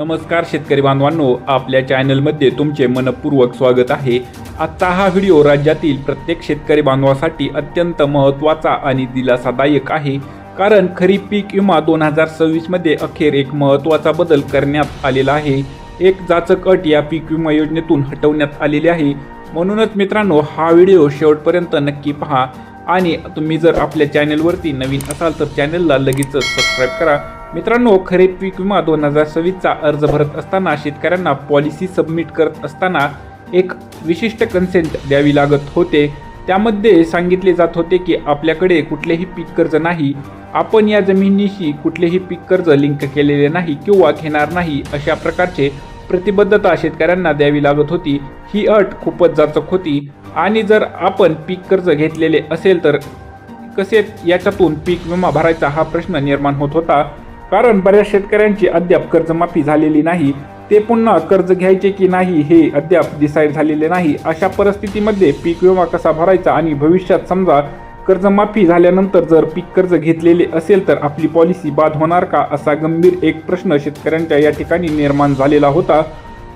नमस्कार शेतकरी बांधवांनो, आपल्या चॅनलमध्ये तुमचे मनपूर्वक स्वागत आहे। आजचा हा व्हिडिओ राज्यातील प्रत्येक शेतकरी बांधवासाठी अत्यंत महत्त्वाचा आणि दिलासादायक आहे, कारण खरीप पीक विमा 2026 मध्ये अखेर एक महत्त्वाचा बदल करण्यात आलेला आहे। एक जाचक अट या पीक विमा योजनेतून हटवण्यात आलेली आहे। म्हणूनच मित्रांनो, हा व्हिडिओ शेवटपर्यंत नक्की पहा आणि तुम्ही जर आपल्या चॅनलवरती नवीन असाल तर चॅनलला लगेच सबस्क्राइब करा। मित्रांनो, खरीप पीक विमा 2026चा अर्ज भरत असताना शेतकऱ्यांना पॉलिसी सबमिट करत असताना एक विशिष्ट कन्सेंट द्यावी लागत होते। त्यामध्ये सांगितले जात होते की आपल्याकडे कुठलेही पीक कर्ज नाही, आपण या जमिनीशी कुठलेही पीक कर्ज लिंक केलेले नाही किंवा घेणार नाही, अशा प्रकारचे प्रतिबद्धता शेतकऱ्यांना द्यावी लागत होती। ही अट खूपच जाचक होती आणि जर आपण पीक कर्ज घेतलेले असेल तर कसे याच्यातून पीक विमा भरायचा हा प्रश्न निर्माण होत होता, कारण बऱ्याच शेतकऱ्यांची अद्याप कर्जमाफी झालेली नाही। ते पुन्हा कर्ज घ्यायचे की नाही हे अद्याप डिसाईड झालेले नाही। अशा परिस्थितीमध्ये पीक विमा कसा भरायचा आणि भविष्यात समजा कर्जमाफी झाल्यानंतर जर पीक कर्ज घेतलेले असेल तर आपली पॉलिसी बाद होणार का, असा गंभीर एक प्रश्न शेतकऱ्यांच्या या ठिकाणी निर्माण झालेला होता।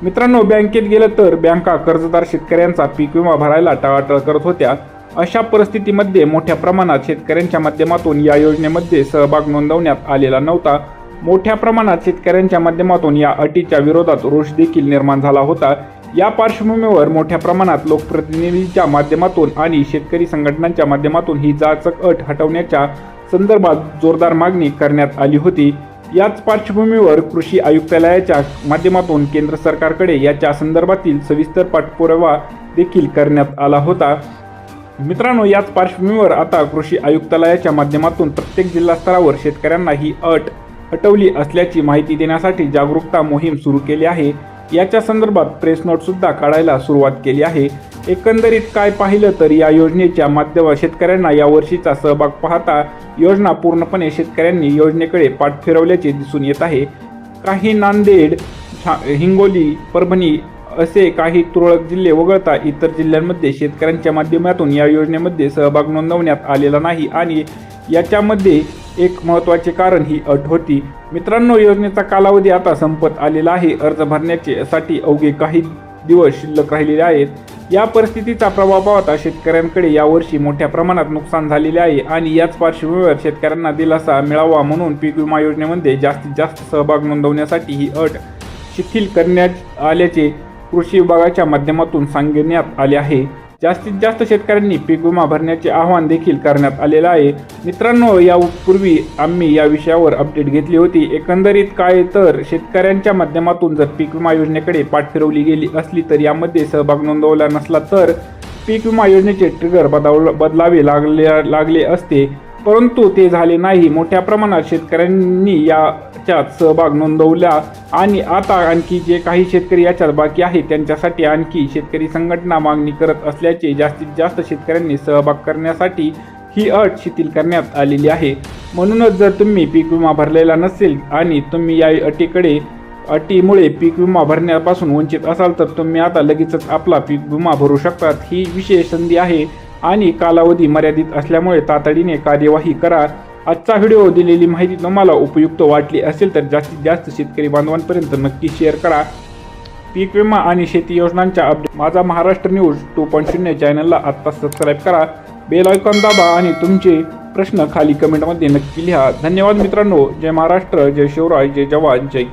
मित्रांनो, बँकेत गेलं तर बँका कर्जदार शेतकऱ्यांचा पीक विमा भरायला टाळाटाळ करत होत्या। अशा परिस्थितीमध्ये मोठ्या प्रमाणात शेतकऱ्यांच्या माध्यमातून या योजनेमध्ये सहभाग नोंदवण्यात आलेला नव्हता। मोठ्या प्रमाणात शेतकऱ्यांच्या माध्यमातून या अटीच्या विरोधात रोष देखील निर्माण झाला होता। या पार्श्वभूमीवर मोठ्या प्रमाणात लोकप्रतिनिधींच्या माध्यमातून आणि शेतकरी संघटनांच्या माध्यमातून ही जाचक अट हटवण्याच्या संदर्भात जोरदार मागणी करण्यात आली होती। याच पार्श्वभूमीवर कृषी आयुक्तालयाच्या माध्यमातून केंद्र सरकारकडे याच्या संदर्भातील सविस्तर पाठपुरावा देखील करण्यात आला होता। मित्रांनो, याच पार्श्वभूमीवर आता कृषी आयुक्तालयाच्या माध्यमातून प्रत्येक जिल्हा स्तरावर शेतकऱ्यांना ही अट हटवली असल्याची माहिती देण्यासाठी जागरूकता मोहीम सुरू केली आहे। याच्या संदर्भात प्रेस नोट सुद्धा काढायला सुरुवात केली आहे। एकंदरीत काय पाहिलं तर या योजनेच्या माध्यमात शेतकऱ्यांना या वर्षीचा सहभाग पाहता योजना पूर्णपणे शेतकऱ्यांनी योजनेकडे पाठ फिरवल्याचे दिसून येत आहे। काही नांदेड, हिंगोली, परभणी असे काही तुरळक जिल्हे वगळता इतर जिल्ह्यांमध्ये शेतकऱ्यांच्या माध्यमातून या योजनेमध्ये सहभाग नोंदवण्यात आलेला नाही आणि याच्यामध्ये एक महत्त्वाचे कारण ही अट होती। मित्रांनो, योजनेचा कालावधी आता संपत आलेला आहे। अर्ज भरण्यासाठी अवघे काही दिवस शिल्लक राहिलेले आहेत। या परिस्थितीचा प्रभाव पाहता शेतकऱ्यांकडे यावर्षी मोठ्या प्रमाणात नुकसान झालेले आहे आणि याच पार्श्वभूमीवर शेतकऱ्यांना दिलासा मिळावा म्हणून पीक विमा योजनेमध्ये जास्तीत जास्त सहभाग नोंदवण्यासाठी ही अट शिथिल करण्यात आल्याचे कृषी विभागाच्या माध्यमातून सांगण्यात आले आहे। जास्तीत जास्त शेतकऱ्यांनी पीक विमा भरण्याचे आवाहन देखील करण्यात आलेले आहे। मित्रांनो, यापूर्वी आम्ही या विषयावर अपडेट घेतली होती। एकंदरीत काय तर शेतकऱ्यांच्या माध्यमातून जर पीक विमा योजनेकडे पाठ फिरवली गेली असली तर यामध्ये सहभाग नोंदवला नसला तर पीक विमा योजनेचे ट्रिगर बदलावे लागले असते, परंतु ते झाले नाही। मोठ्या प्रमाणात शेतकऱ्यांनी याच्यात सहभाग नोंदवला आणि आता आणखी जे काही शेतकरी याच्यात बाकी आहे त्यांच्यासाठी आणखी शेतकरी संघटना मागणी करत असल्याचे जास्तीत जास्त शेतकऱ्यांनी सहभाग करण्यासाठी ही अट शिथिल करण्यात आलेली आहे। म्हणूनच जर तुम्ही पीक विमा भरलेला नसेल आणि तुम्ही या अटीमुळे पीक विमा भरण्यापासून वंचित असाल तर तुम्ही आता लगेचच आपला पीक विमा भरू शकतात। ही विशेष संधी आहे आणि कालावधी मर्यादित असल्यामुळे तातडीने कार्यवाही करा। आजचा व्हिडिओ दिलेली माहिती तुम्हाला उपयुक्त वाटली असेल तर जास्तीत जास्त शेतकरी बांधवांपर्यंत नक्की शेअर करा। पीक विमा आणि शेती योजनांच्या अपडेट माझा महाराष्ट्र न्यूज 2.0 चॅनलला आत्ता सबस्क्राईब करा, बेल आयकॉन दाबा आणि तुमचे प्रश्न खाली कमेंटमध्ये नक्की लिहा। धन्यवाद मित्रांनो। जय महाराष्ट्र, जय शिवराय, जय जवान, जय